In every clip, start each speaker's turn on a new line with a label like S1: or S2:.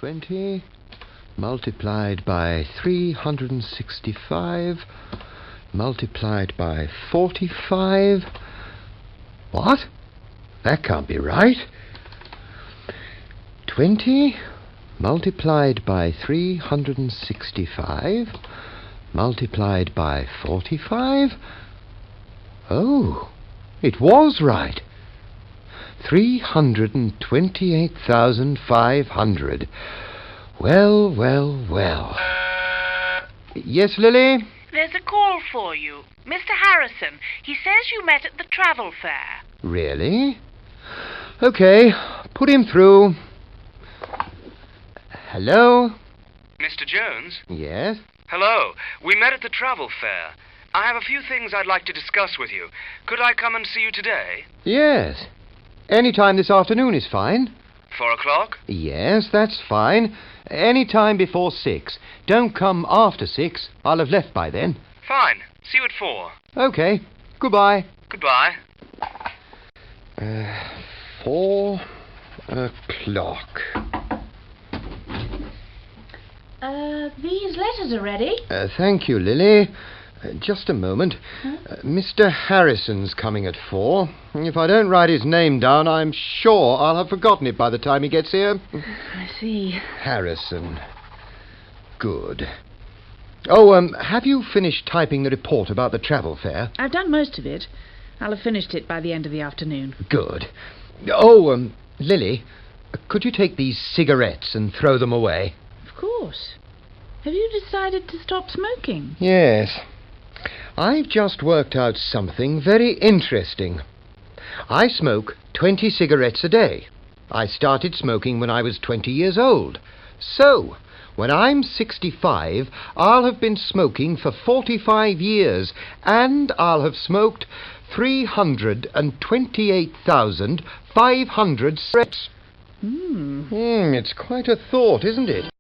S1: 20 multiplied by 365 multiplied by 45. What? That can't be right. 20 multiplied by 365 multiplied by 45. Oh, it was right. 328,500. Well, well, well. Yes, Lily?
S2: There's a call for you. Mr. Harrison. He says you met at the travel fair.
S1: Really? Okay, put him through. Hello?
S3: Mr. Jones?
S1: Yes?
S3: Hello. We met at the travel fair. I have a few things I'd like to discuss with you. Could I come and see you today?
S1: Yes. Any time this afternoon is fine.
S3: 4 o'clock?
S1: Yes, that's fine. Any time before 6. Don't come after 6. I'll have left by then.
S3: Fine. See you at 4.
S1: Okay. Goodbye.
S3: Goodbye.
S1: 4 o'clock.
S4: These letters are ready.
S1: Thank you, Lily. Just a moment. Mr. Harrison's coming at 4. If I don't write his name down, I'm sure I'll have forgotten it by the time he gets here.
S4: I see.
S1: Harrison. Good. Oh, have you finished typing the report about the travel fair?
S4: I've done most of it. I'll have finished it by the end of the afternoon.
S1: Good. Oh, Lily, could you take these cigarettes and throw them away?
S4: Of course. Have you decided to stop smoking?
S1: Yes. I've just worked out something very interesting. I smoke 20 cigarettes a day. I started smoking when I was 20 years old. So, when I'm 65, I'll have been smoking for 45 years, and I'll have smoked 328,500 cigarettes. It's quite a thought, isn't it?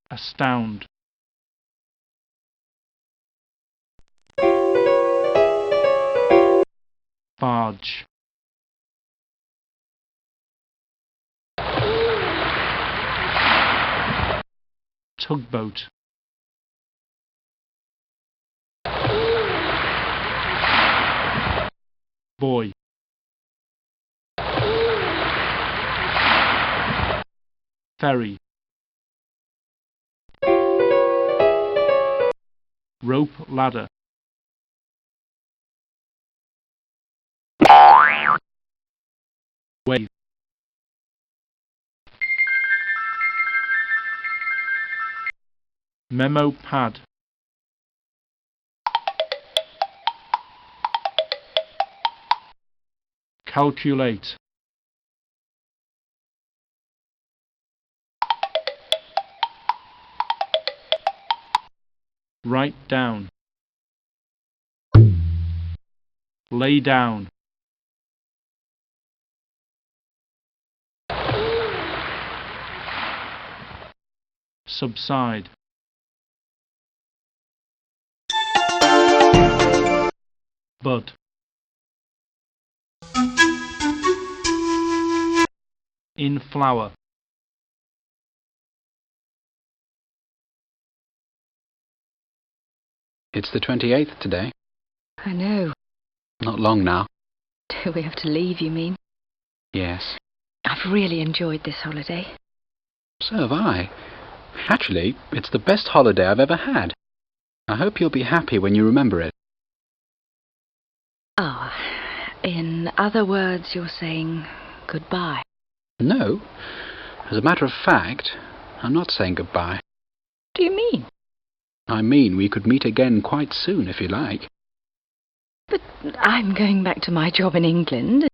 S5: Astound. Barge. Tugboat. Boy. Ferry. Rope ladder. Wave. Memo pad. Calculate. Write down. Lay down. Subside. Bud. In flower.
S6: It's the 28th today.
S7: I know.
S6: Not long now.
S7: Do we have to leave, you mean?
S6: Yes.
S7: I've really enjoyed this holiday.
S6: So have I. Actually, it's the best holiday I've ever had. I hope you'll be happy when you remember it.
S7: Ah, in other words, you're saying goodbye.
S6: No. As a matter of fact, I'm not saying goodbye.
S7: What do you mean?
S6: I mean we could meet again quite soon, if you like.
S7: But I'm going back to my job in England,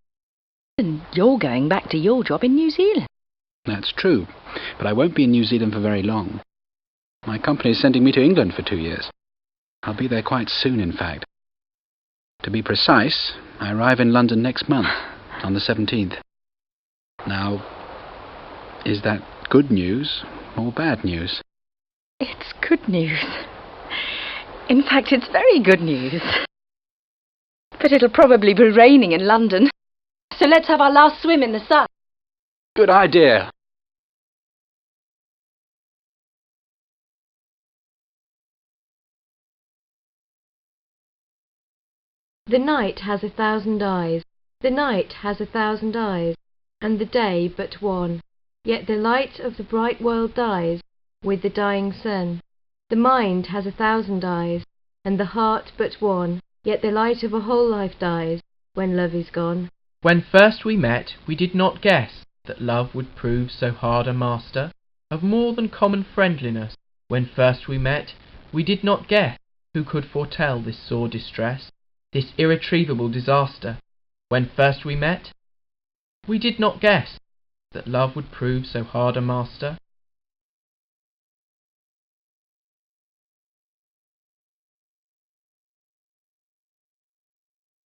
S7: and you're going back to your job in New Zealand.
S6: That's true, but I won't be in New Zealand for very long. My company is sending me to England for 2 years. I'll be there quite soon, in fact. To be precise, I arrive in London next month, on the 17th. Now, is that good news or bad news?
S7: It's good news. In fact, it's very good news. But it'll probably be raining in London. So let's have our last swim in the sun.
S6: Good idea.
S8: The night has 1,000 eyes, the night has 1,000 eyes, and the day but one. Yet the light of the bright world dies with the dying sun. The mind has 1,000 eyes, and the heart but one. Yet the light of a whole life dies when love is gone.
S9: When first we met, we did not guess that love would prove so hard a master of more than common friendliness. When first we met, we did not guess who could foretell this sore distress, this irretrievable disaster. When first we met, we did not guess that love would prove so hard a master.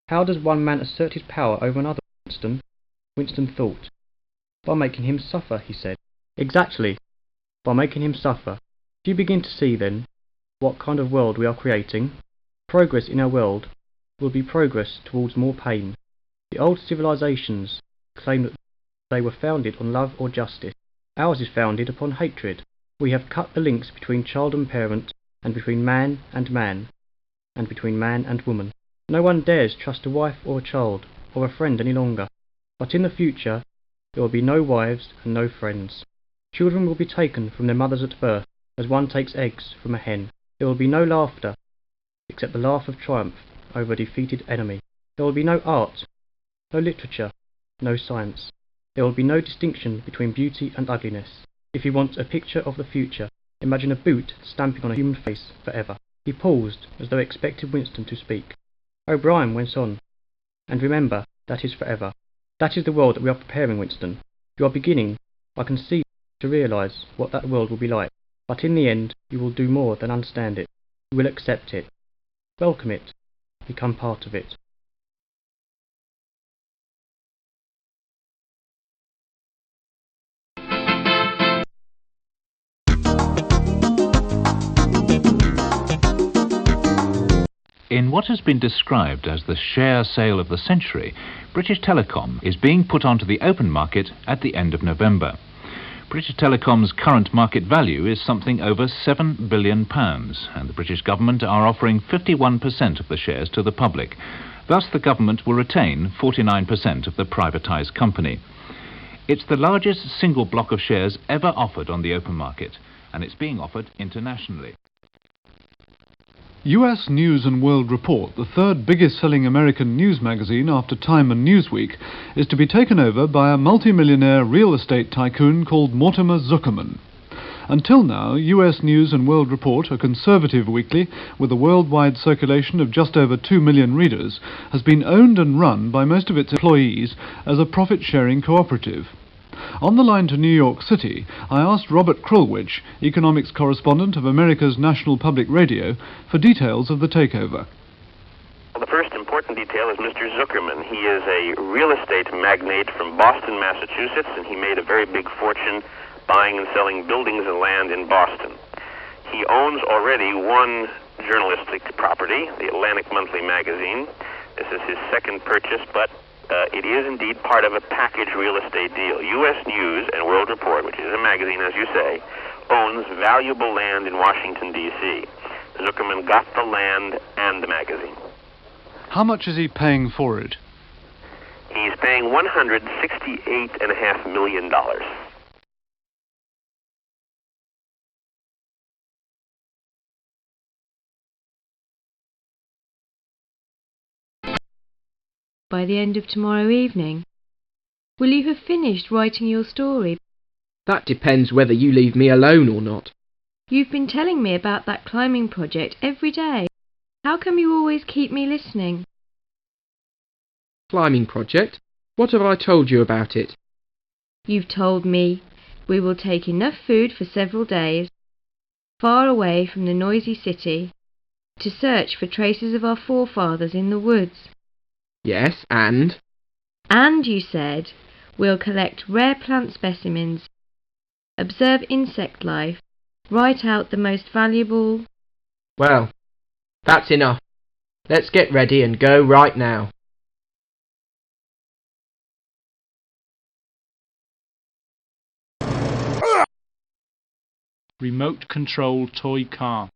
S10: How does one man assert his power over another, Winston? Winston thought. By making him suffer, he said. Exactly. By making him suffer. Do you begin to see, then, what kind of world we are creating? Progress in our world will be progress towards more pain. The old civilizations claim that they were founded on love or justice. Ours is founded upon hatred. We have cut the links between child and parent, and between man, and between man and woman. No one dares trust a wife or a child or a friend any longer. But in the future there will be no wives and no friends. Children will be taken from their mothers at birth, as one takes eggs from a hen. There will be no laughter, except the laugh of triumph over a defeated enemy. There will be no art, no literature, no science. There will be no distinction between beauty and ugliness. If you want a picture of the future, imagine a boot stamping on a human face forever. He paused, as though expecting Winston to speak. O'Brien went on. And remember, that is forever. That is the world that we are preparing, Winston. You are beginning, I can see, to realise what that world will be like. But in the end, you will do more than understand it. You will accept it. Welcome it. Become part of it.
S11: In what has been described as the share sale of the century, British Telecom is being put onto the open market at the end of November. British Telecom's current market value is something over £7 billion, and the British government are offering 51% of the shares to the public. Thus, the government will retain 49% of the privatised company. It's the largest single block of shares ever offered on the open market, and it's being offered internationally.
S12: US News and World Report, the third biggest selling American news magazine after Time and Newsweek, is to be taken over by a multimillionaire real estate tycoon called Mortimer Zuckerman. Until now, US News and World Report, a conservative weekly with a worldwide circulation of just over 2 million readers, has been owned and run by most of its employees as a profit-sharing cooperative. On the line to New York City, I asked Robert Krulwich, economics correspondent of America's National Public Radio, for details of the takeover.
S13: Well, the first important detail is Mr. Zuckerman. He is a real estate magnate from Boston, Massachusetts, and he made a very big fortune buying and selling buildings and land in Boston. He owns already one journalistic property, the Atlantic Monthly magazine. This is his second purchase, but it is indeed part of a package real estate deal. U.S. News and World Report, which is a magazine, as you say, owns valuable land in Washington, D.C. Zuckerman got the land and the magazine.
S12: How much is he paying for it?
S13: He's paying $168.5 million.
S8: By the end of tomorrow evening. Will you have finished writing your story?
S9: That depends whether you leave me alone or not.
S8: You've been telling me about that climbing project every day. How come you always keep me listening?
S9: Climbing project? What have I told you about it?
S8: You've told me we will take enough food for several days, far away from the noisy city, to search for traces of our forefathers in the woods.
S9: Yes, and?
S8: And you said we'll collect rare plant specimens, observe insect life, write out the most valuable...
S9: Well, that's enough. Let's get ready and go right now.
S5: Remote control toy car.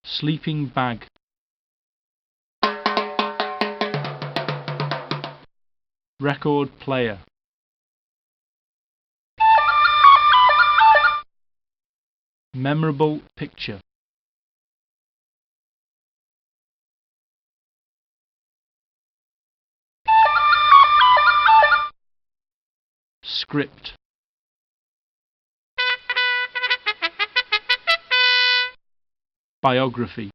S5: Sleeping bag. Record player. Memorable picture. Script. Biography.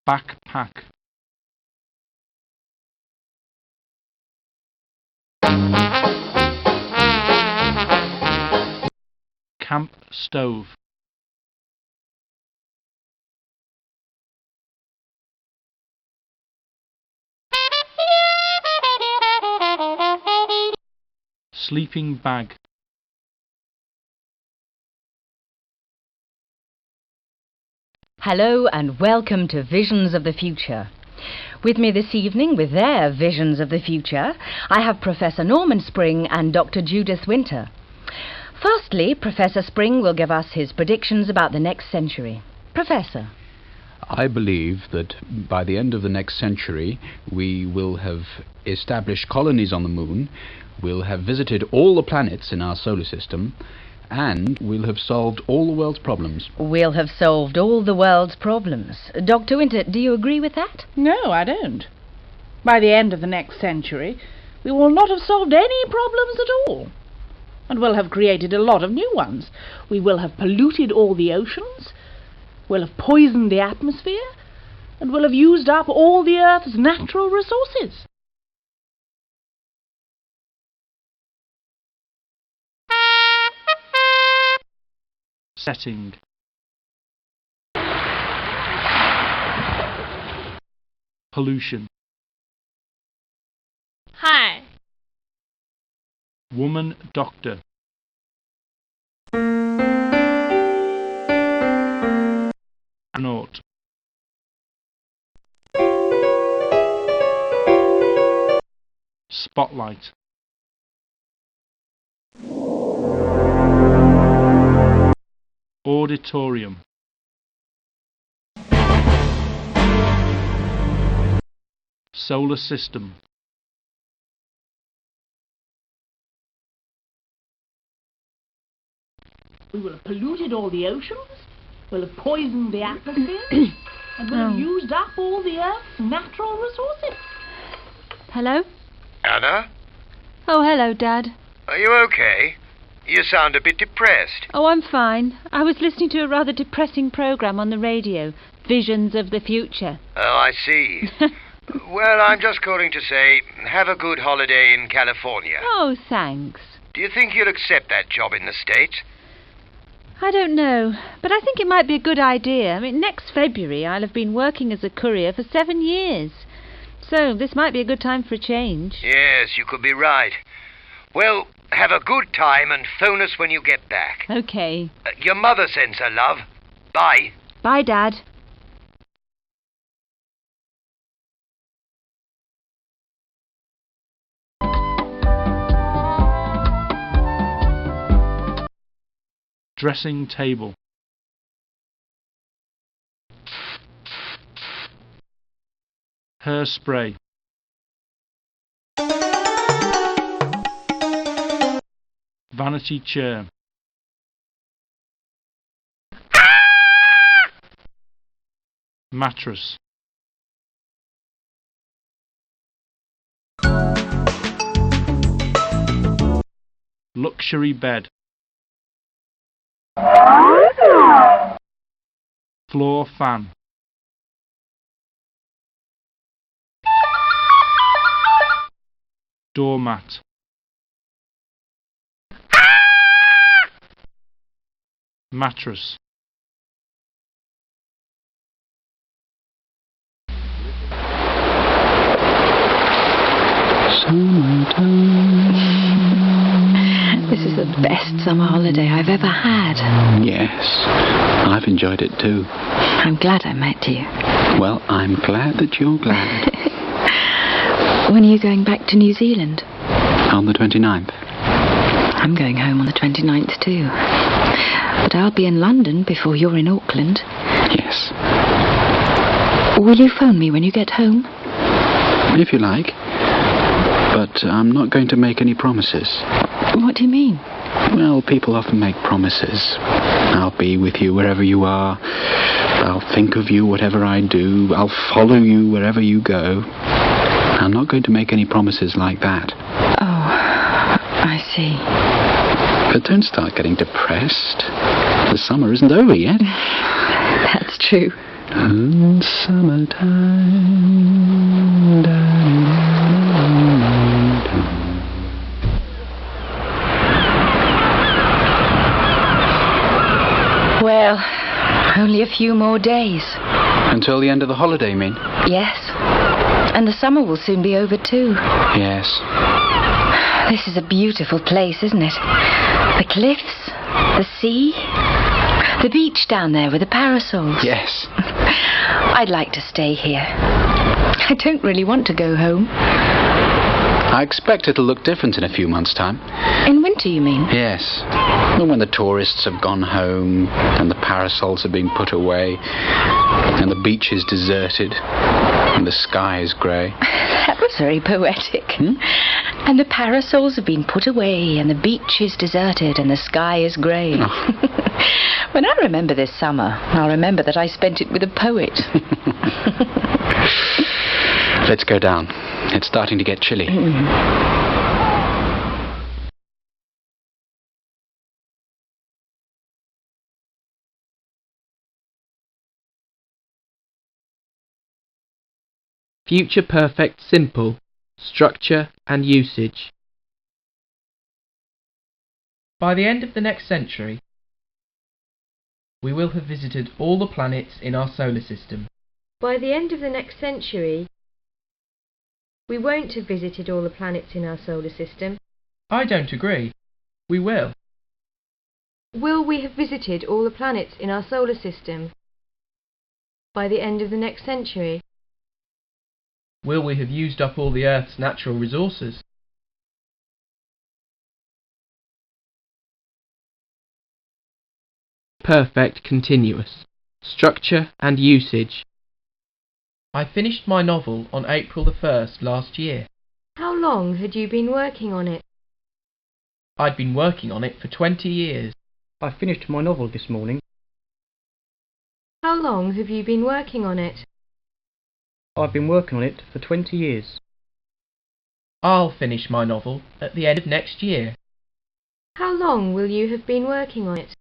S5: Backpack. Camp stove. Sleeping bag.
S7: Hello and welcome to Visions of the Future. With me this evening with their Visions of the Future, I have Professor Norman Spring and Dr. Judith Winter. Firstly, Professor Spring will give us his predictions about the next century. Professor.
S6: I believe that by the end of the next century we will have established colonies on the moon, we'll have visited all the planets in our solar system, and we'll have solved all the world's problems.
S7: We'll have solved all the world's problems. Dr. Winter, do you agree with that?
S4: No, I don't. By the end of the next century, we will not have solved any problems at all. And we'll have created a lot of new ones. We will have polluted all the oceans, we'll have poisoned the atmosphere, and we'll have used up all the Earth's natural resources.
S5: Setting. Pollution.
S14: Hi.
S5: Woman doctor. Astronaut. Spotlight. Auditorium. Solar system.
S4: We will have polluted all the oceans, we'll have poisoned the atmosphere, and we'll have used up all the Earth's natural resources.
S8: Hello?
S1: Anna?
S8: Oh, hello, Dad.
S1: Are you okay? You sound a bit depressed.
S8: Oh, I'm fine. I was listening to a rather depressing programme on the radio, Visions of the Future.
S1: Oh, I see. Well, I'm just calling to say, have a good holiday in California.
S8: Oh, thanks.
S1: Do you think you'll accept that job in the States?
S8: I don't know, but I think it might be a good idea. I mean, next February I'll have been working as a courier for 7 years. So this might be a good time for a change.
S1: Yes, you could be right. Well, have a good time and phone us when you get back.
S8: OK.
S1: Your mother sends her love. Bye.
S8: Bye, Dad.
S5: Dressing table. Hairspray. Vanity chair. Mattress. Luxury bed. Floor fan. Doormat. Mattress.
S7: This is the best summer holiday I've ever had.
S6: Yes, I've enjoyed it too.
S7: I'm glad I met you.
S6: Well, I'm glad that you're glad.
S14: When are you going back to New Zealand?
S6: On the 29th.
S14: I'm going home on the 29th too. But I'll be in London before you're in Auckland.
S6: Yes.
S14: Will you phone me when you get home?
S6: If you like. But I'm not going to make any promises.
S14: What do you mean?
S6: Well, people often make promises. I'll be with you wherever you are. I'll think of you whatever I do. I'll follow you wherever you go. I'm not going to make any promises like that.
S14: Oh, I see.
S6: But don't start getting depressed. The summer isn't over yet.
S14: That's true.
S6: Summertime.
S7: Well, only a few more days.
S6: Until the end of the holiday, you mean?
S7: Yes. And the summer will soon be over too.
S6: Yes.
S7: This is a beautiful place, isn't it? The cliffs, the sea, the beach down there with the parasols.
S6: Yes.
S7: I'd like to stay here. I don't really want to go home.
S6: I expect it'll look different in a few months' time.
S7: In winter, you mean?
S6: Yes. When the tourists have gone home, and the parasols have been put away, and the beach is deserted, and the sky is grey.
S7: That was very poetic. And the parasols have been put away, and the beach is deserted, and the sky is grey.
S6: Oh.
S7: When I remember this summer, I'll remember that I spent it with a poet.
S6: Let's go down. It's starting to get chilly.
S9: Future perfect simple, structure and usage. By the end of the next century, we will have visited all the planets in our solar system.
S8: By the end of the next century, we won't have visited all the planets in our solar system.
S9: I don't agree. We will.
S8: Will we have visited all the planets in our solar system? By the end of the next century.
S9: Will we have used up all the Earth's natural resources? Perfect continuous, structure and usage. I finished my novel on April the 1st last year.
S8: How long had you been working on it?
S9: I'd been working on it for 20 years.
S10: I finished my novel this morning.
S8: How long have you been working on it?
S10: I've been working on it for 20 years.
S9: I'll finish my novel at the end of next year.
S8: How long will you have been working on it?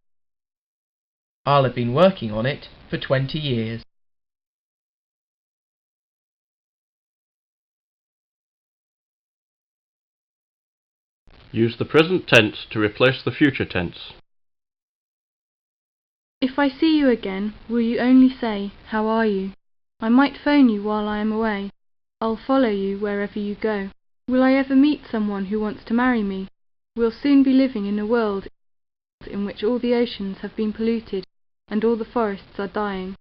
S9: I'll have been working on it for 20 years.
S15: Use the present tense to replace the future tense.
S16: If I see you again, will you only say, "How are you?" I might phone you while I am away. I'll follow you wherever you go. Will I ever meet someone who wants to marry me? We'll soon be living in a world in which all the oceans have been polluted and all the forests are dying.